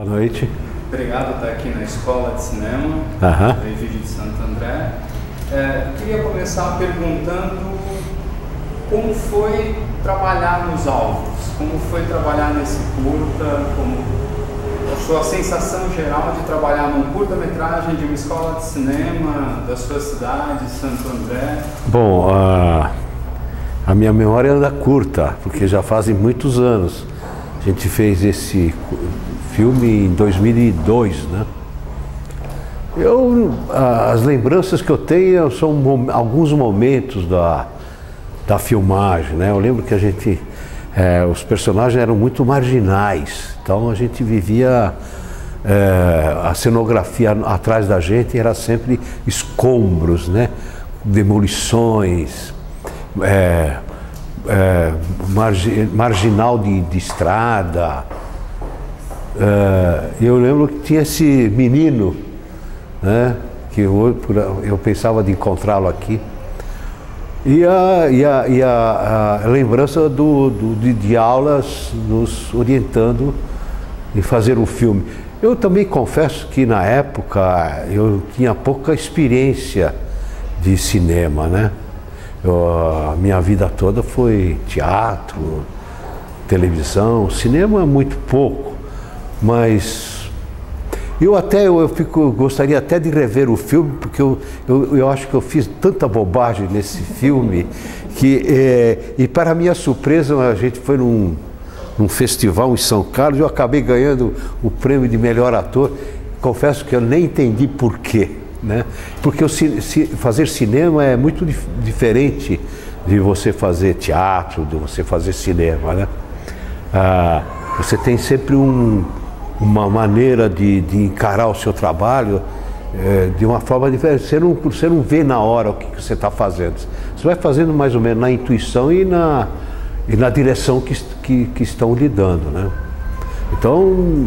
Boa noite. Obrigado por estar aqui na Escola de Cinema, do Egídio de Santo André. Queria começar perguntando como foi trabalhar nos alvos, como foi trabalhar nesse curta, como a sua sensação geral de trabalhar num curta-metragem de uma escola de cinema da sua cidade, Santo André. Bom, a minha memória anda curta, porque já fazem muitos anos. A gente fez esse filme em 2002, né? As lembranças que eu tenho são alguns momentos da filmagem, né? Eu lembro que os personagens eram muito marginais, então a gente vivia, a cenografia atrás da gente era sempre escombros, né? Demolições, marginal de estrada. Eu lembro que tinha esse menino, né, que eu pensava de encontrá-lo aqui, e a lembrança de aulas nos orientando em fazer um filme. Eu também confesso que na época eu tinha pouca experiência de cinema, né? A minha vida toda foi teatro, televisão, cinema muito pouco, mas gostaria até de rever o filme, porque eu acho que eu fiz tanta bobagem nesse filme e para minha surpresa a gente foi num festival em São Carlos e eu acabei ganhando o prêmio de melhor ator. Confesso que eu nem entendi por quê, né? Porque fazer cinema é muito diferente de você fazer teatro, de você fazer cinema, né? Você tem sempre uma maneira de encarar o seu trabalho de uma forma diferente. Você não vê na hora o que você está fazendo. Você vai fazendo mais ou menos na intuição e na direção que estão lhe dando, né? Então,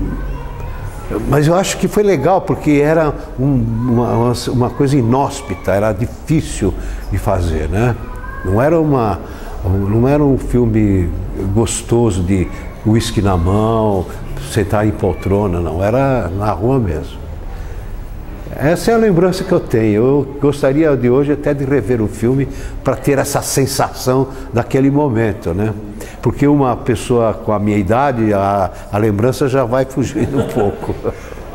mas eu acho que foi legal, porque era uma coisa inóspita, era difícil de fazer, né? Não era um filme gostoso de uísque na mão, sentar em poltrona, não, era na rua mesmo. Essa é a lembrança que eu tenho. Eu gostaria de hoje até de rever o filme para ter essa sensação daquele momento, né? Porque uma pessoa com a minha idade, a lembrança já vai fugindo um pouco.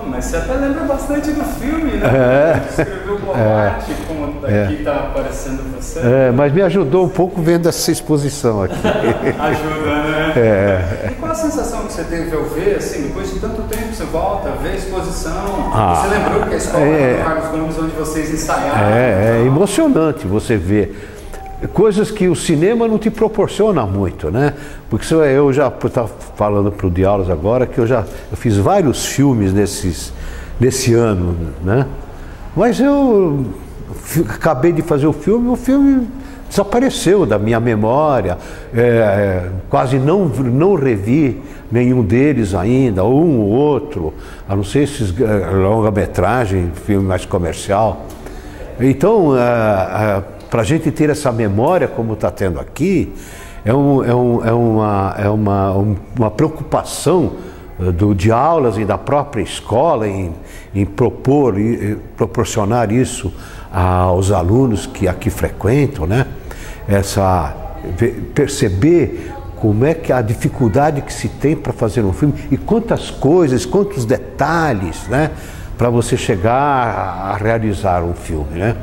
Mas você até lembra bastante do filme, né? Escreveu boa parte, como daqui está aparecendo você. Mas me ajudou um pouco vendo essa exposição aqui. Ajuda, né? E qual a sensação que você teve ao ver, assim, depois de tanto tempo você volta, vê a exposição? Você lembrou que a escola do Carlos Gomes, onde vocês ensaiaram? É emocionante você ver coisas que o cinema não te proporciona muito, né? Porque eu já estava falando para o Diaulas agora que eu fiz vários filmes nesse ano, né? Mas eu acabei de fazer o filme desapareceu da minha memória, quase não revi nenhum deles ainda, ou um ou outro, a não ser esses longa-metragem, filme mais comercial. Então, para a gente ter essa memória como está tendo aqui, é uma preocupação de aulas e da própria escola em proporcionar isso aos alunos que aqui frequentam, né? Perceber como é que a dificuldade que se tem para fazer um filme e quantas coisas, quantos detalhes, né? Para você chegar a realizar um filme, né?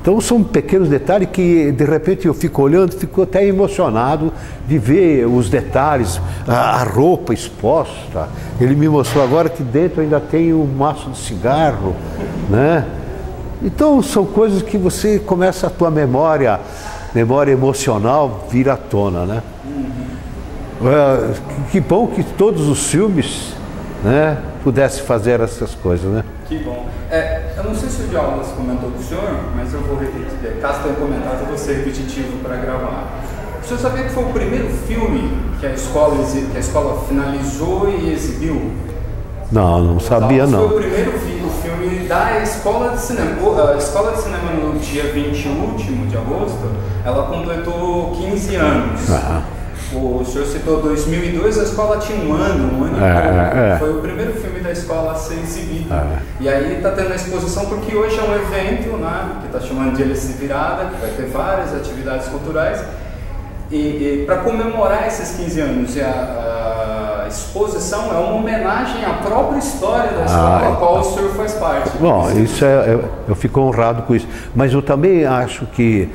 Então são pequenos detalhes que de repente eu fico olhando, fico até emocionado de ver os detalhes, a roupa exposta. Ele me mostrou agora que dentro ainda tem um maço de cigarro, né? Então são coisas que você começa a tua memória emocional vir à tona, né? Que bom que todos os filmes, né, pudessem fazer essas coisas, né? Que bom. Eu não sei se o Diaulas comentou com o senhor, mas eu vou repetir. Caso tenha comentado, eu vou ser repetitivo para gravar. O senhor sabia que foi o primeiro filme que a escola finalizou e exibiu? Não sabia não. Foi o primeiro filme da Escola de Cinema. A Escola de Cinema, no dia 20 último de agosto, ela completou 15 anos. O senhor citou 2002, a escola tinha um ano e pouco. Foi o primeiro filme da escola a ser exibido. E aí está tendo a exposição porque hoje é um evento, né, que está chamando de Hélice Virada, que vai ter várias atividades culturais. E para comemorar esses 15 anos, a exposição é uma homenagem à própria história da escola, a qual o senhor faz parte. Bom, isso eu fico honrado com isso. Mas eu também acho que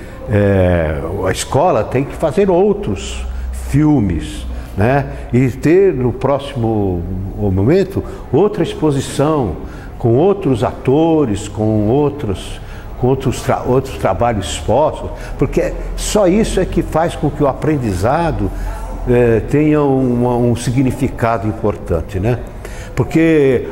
a escola tem que fazer outros filmes, né? E ter no próximo momento outra exposição com outros atores, com outros trabalhos expostos, porque só isso é que faz com que o aprendizado tenha um significado importante, né? Porque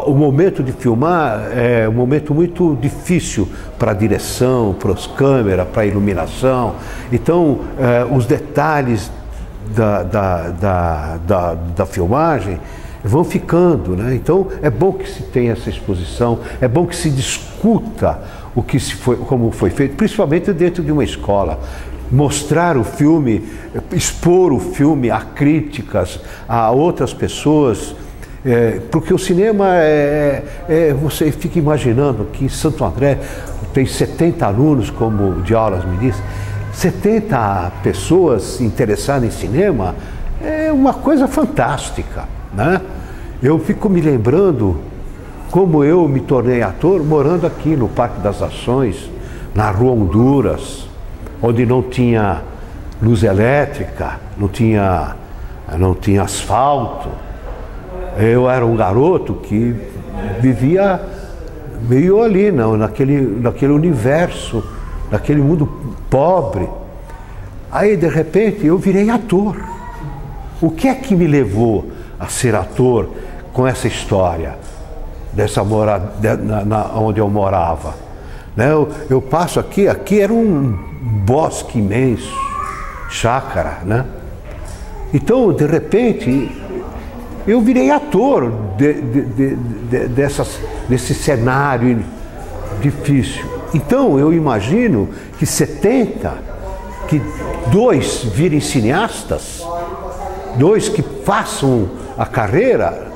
o momento de filmar é um momento muito difícil para a direção, para as câmeras, para a iluminação. Então, os detalhes da filmagem vão ficando, né? Então é bom que se tenha essa exposição, é bom que se discuta como foi feito, principalmente dentro de uma escola. Mostrar o filme, expor o filme a críticas, a outras pessoas, porque o cinema você fica imaginando que em Santo André tem 70 alunos, como o de aulas me disse, 70 pessoas interessadas em cinema, é uma coisa fantástica, né? Eu fico me lembrando como eu me tornei ator morando aqui no Parque das Nações, na Rua Honduras, onde não tinha luz elétrica, não tinha asfalto. Eu era um garoto que vivia meio ali, naquele universo, naquele mundo pobre. Aí, de repente, eu virei ator. O que é que me levou a ser ator com essa história, onde eu morava? Né? Eu passo aqui era um bosque imenso, chácara, né? Então, de repente, eu virei ator desse cenário difícil. Então, eu imagino que 70, que 2 virem cineastas, 2 que façam a carreira,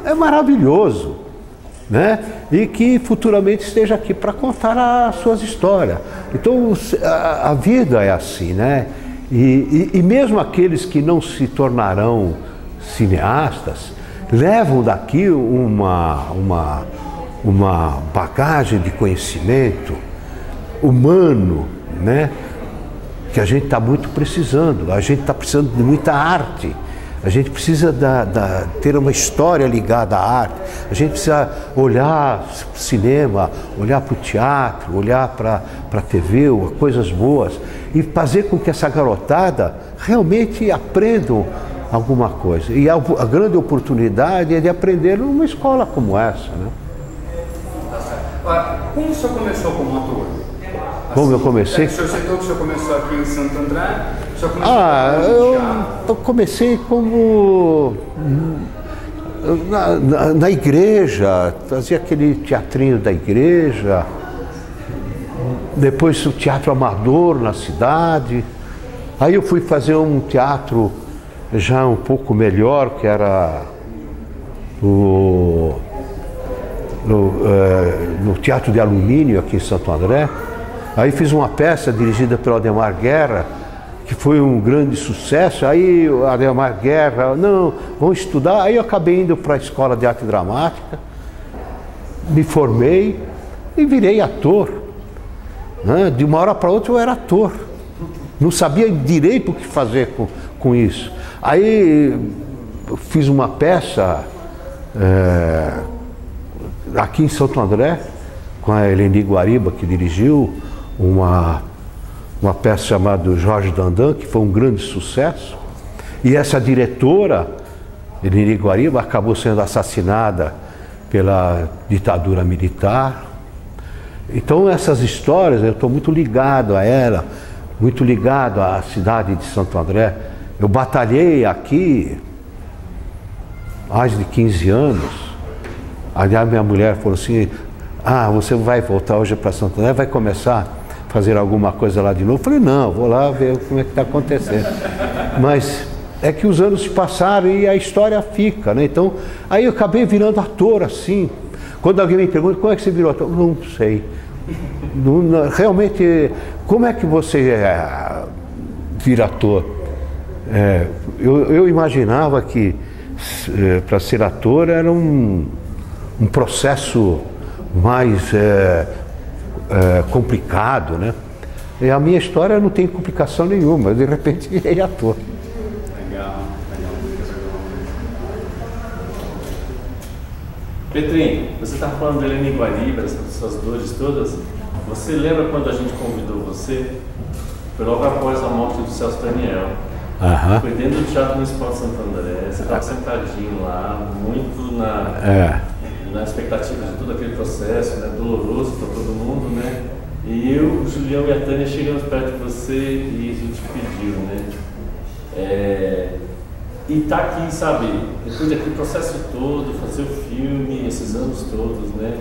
é maravilhoso, né? E que futuramente esteja aqui para contar as suas histórias. Então, a vida é assim, né? E mesmo aqueles que não se tornarão cineastas, levam daqui uma bagagem de conhecimento humano, né? Que a gente está muito precisando. A gente está precisando de muita arte. A gente precisa ter uma história ligada à arte. A gente precisa olhar para o cinema, olhar para o teatro, olhar para a TV, coisas boas, e fazer com que essa garotada realmente aprendam alguma coisa. E a grande oportunidade é de aprender numa escola como essa, né? Como o senhor começou como ator? Como eu comecei? O senhor citou que o senhor começou aqui em Santo André. O senhor começou eu comecei como na igreja, fazia aquele teatrinho da igreja, depois o teatro amador na cidade. Aí eu fui fazer um teatro já um pouco melhor, que era no Teatro de Alumínio aqui em Santo André. Aí fiz uma peça dirigida pelo Ademar Guerra, que foi um grande sucesso. Aí o Ademar Guerra, não, vamos estudar. Aí eu acabei indo para a Escola de Arte Dramática, me formei e virei ator, né? De uma hora para outra eu era ator. Não sabia direito o que fazer com isso. Aí eu fiz uma peça aqui em Santo André, com a Eleni Guariba, que dirigiu, uma peça chamada Jorge Dandan, que foi um grande sucesso. E essa diretora, Eleni Guariba, acabou sendo assassinada pela ditadura militar. Então essas histórias, eu estou muito ligado a ela, muito ligado à cidade de Santo André. Eu batalhei aqui mais de 15 anos. Aliás, minha mulher falou assim, você vai voltar hoje para Santo André, vai começar a fazer alguma coisa lá de novo? Eu falei, não, vou lá ver como é que está acontecendo. Mas é que os anos se passaram e a história fica, né? Então, aí eu acabei virando ator, assim. Quando alguém me pergunta, como é que você virou ator? Não sei. Realmente, como é que você vira ator? Eu imaginava que para ser ator era um processo mais complicado, né? E a minha história não tem complicação nenhuma, de repente virei ator. Legal. Petrinho, você está falando de Helena Iguariba, dessas dores todas. Você lembra quando a gente convidou você? Foi logo após a morte do Celso Daniel. Foi dentro do Teatro Municipal de Santo André. Você estava sentadinho lá, muito na expectativa de todo aquele processo, né, doloroso para todo mundo, né? E eu, o Julião e a Tânia chegamos perto de você e a gente pediu, né? E tá aqui, sabe, depois daquele processo todo, fazer o filme, esses anos todos, né?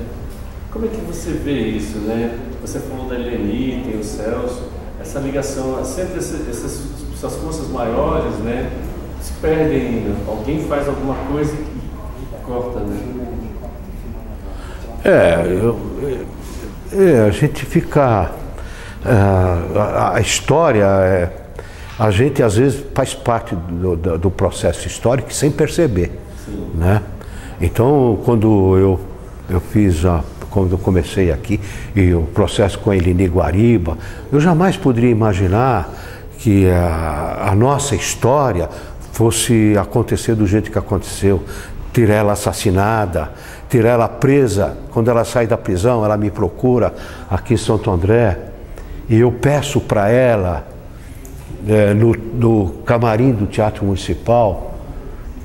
Como é que você vê isso, né? Você falou da Eleni, tem o Celso, essa ligação, sempre essas forças maiores, né? Se perdem, alguém faz alguma coisa e corta, né? A gente fica... a história, a gente às vezes faz parte do processo histórico sem perceber, né? Então, quando eu fiz quando eu comecei aqui, e o processo com a Helena Iguariba, eu jamais poderia imaginar que a nossa história fosse acontecer do jeito que aconteceu, ter ela assassinada, ter ela presa. Quando ela sai da prisão, ela me procura aqui em Santo André, e eu peço para ela, no camarim do Teatro Municipal,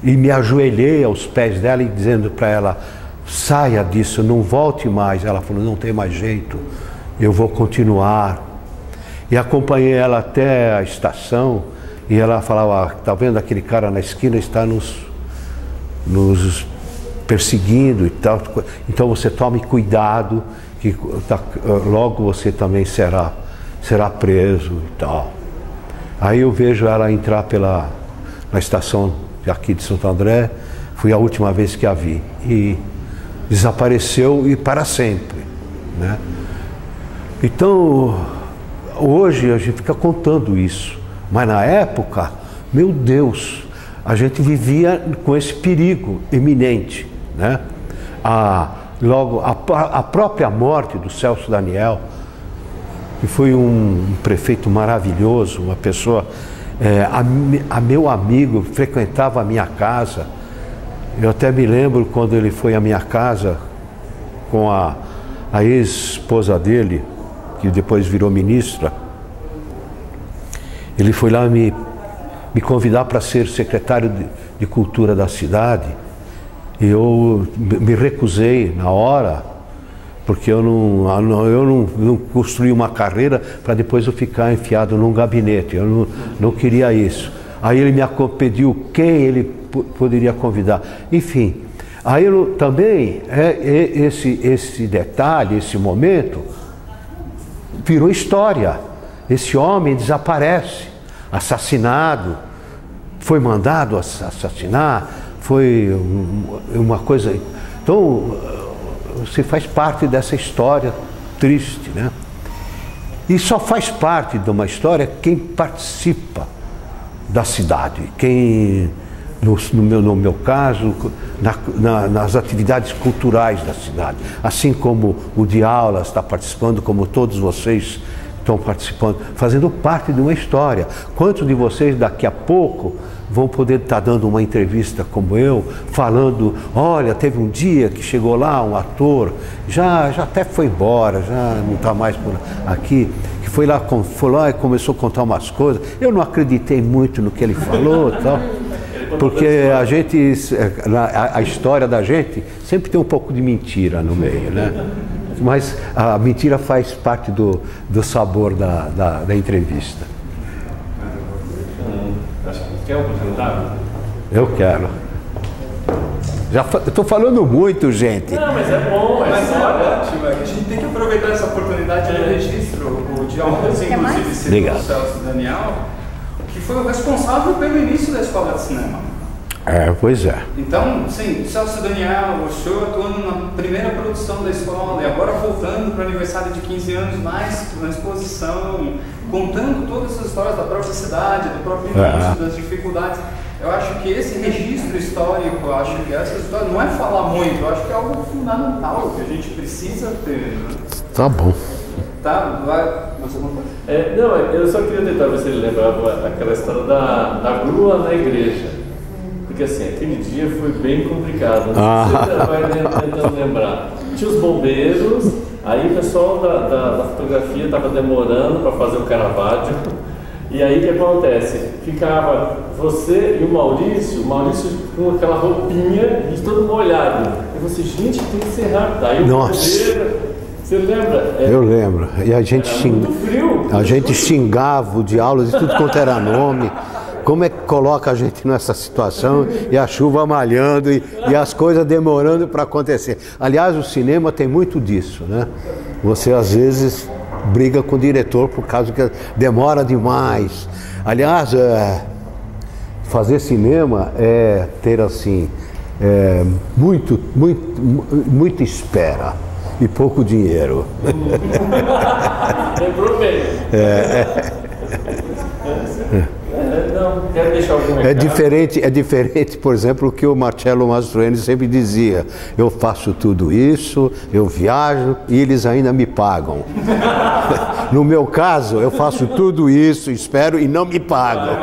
e me ajoelhei aos pés dela e dizendo para ela, saia disso, não volte mais. Ela falou, não tem mais jeito, eu vou continuar. E acompanhei ela até a estação, e ela falava, tá vendo aquele cara na esquina, está nos perseguindo e tal, então você tome cuidado, que logo você também será preso e tal. Aí eu vejo ela entrar na estação aqui de Santo André, foi a última vez que a vi, e desapareceu e para sempre, né? Então, hoje a gente fica contando isso, mas na época, meu Deus, a gente vivia com esse perigo iminente, né? Logo, a própria morte do Celso Daniel, que foi um prefeito maravilhoso, uma pessoa, meu amigo, frequentava a minha casa. Eu até me lembro quando ele foi à minha casa com a ex-esposa dele, que depois virou ministra. Ele foi lá me convidar para ser secretário de Cultura da cidade, e eu me recusei na hora, porque eu não construí uma carreira para depois eu ficar enfiado num gabinete. Eu não queria isso. Aí ele me pediu quem ele poderia convidar. Enfim, aí também esse detalhe, esse momento, virou história. Esse homem desaparece, assassinado, foi mandado assassinar, foi uma coisa... Então, você faz parte dessa história triste, né? E só faz parte de uma história quem participa da cidade, quem, no meu caso, nas atividades culturais da cidade, assim como o de aulas está participando, como todos vocês estão participando, fazendo parte de uma história. Quantos de vocês daqui a pouco vão poder estar dando uma entrevista como eu, falando, olha, teve um dia que chegou lá um ator, já até foi embora, já não está mais por aqui, que foi lá e começou a contar umas coisas. Eu não acreditei muito no que ele falou e tal, porque a história da gente sempre tem um pouco de mentira no meio, né? Mas a mentira faz parte do sabor da entrevista. Quer um comentário? Eu quero. Eu estou falando muito, gente. Não, mas é bom, mas é ótimo. A gente tem que aproveitar essa oportunidade de registro. O dia 11, inclusive, segundo o Celso Daniel, que foi o responsável pelo início da escola de cinema. Pois é. Então, sim, Celso Daniel, o senhor atuando na primeira produção da escola e agora voltando para o aniversário de 15 anos, mais na exposição, contando todas as histórias da própria cidade, do próprio início, das dificuldades. Eu acho que esse registro histórico, eu acho que essa história não é falar muito, eu acho que é algo fundamental que a gente precisa ter. Né? Tá bom. Tá, vai. Não, eu só queria tentar ver se ele lembrava aquela história da grua na igreja. Porque assim, aquele dia foi bem complicado. Você vai tentando lembrar. Tinha os bombeiros, aí o pessoal da fotografia estava demorando para fazer o Caravaggio. E aí o que acontece? Ficava você e o Maurício com aquela roupinha e todo molhado. E você, gente, tem que ser rápido. Aí o bombeiro, você lembra? Eu lembro. E a gente xingava o de aulas e tudo quanto era nome. Como é que coloca a gente nessa situação e a chuva malhando e as coisas demorando para acontecer? Aliás, o cinema tem muito disso, né? Você às vezes briga com o diretor por causa que demora demais. Aliás, fazer cinema é ter assim muita espera e pouco dinheiro. Lembrou bem. Não, quero deixar algum recado. É diferente, por exemplo, o que o Marcello Mastroianni sempre dizia: eu faço tudo isso, eu viajo e eles ainda me pagam. No meu caso, eu faço tudo isso, espero e não me pagam.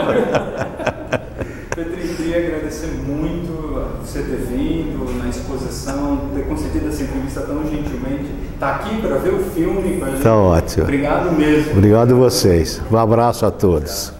Petri, queria agradecer muito você ter vindo na exposição, ter concedido essa entrevista tão gentilmente, estar aqui para ver o filme com a gente. Tá ótimo. Obrigado mesmo. Obrigado a vocês. Um abraço a todos.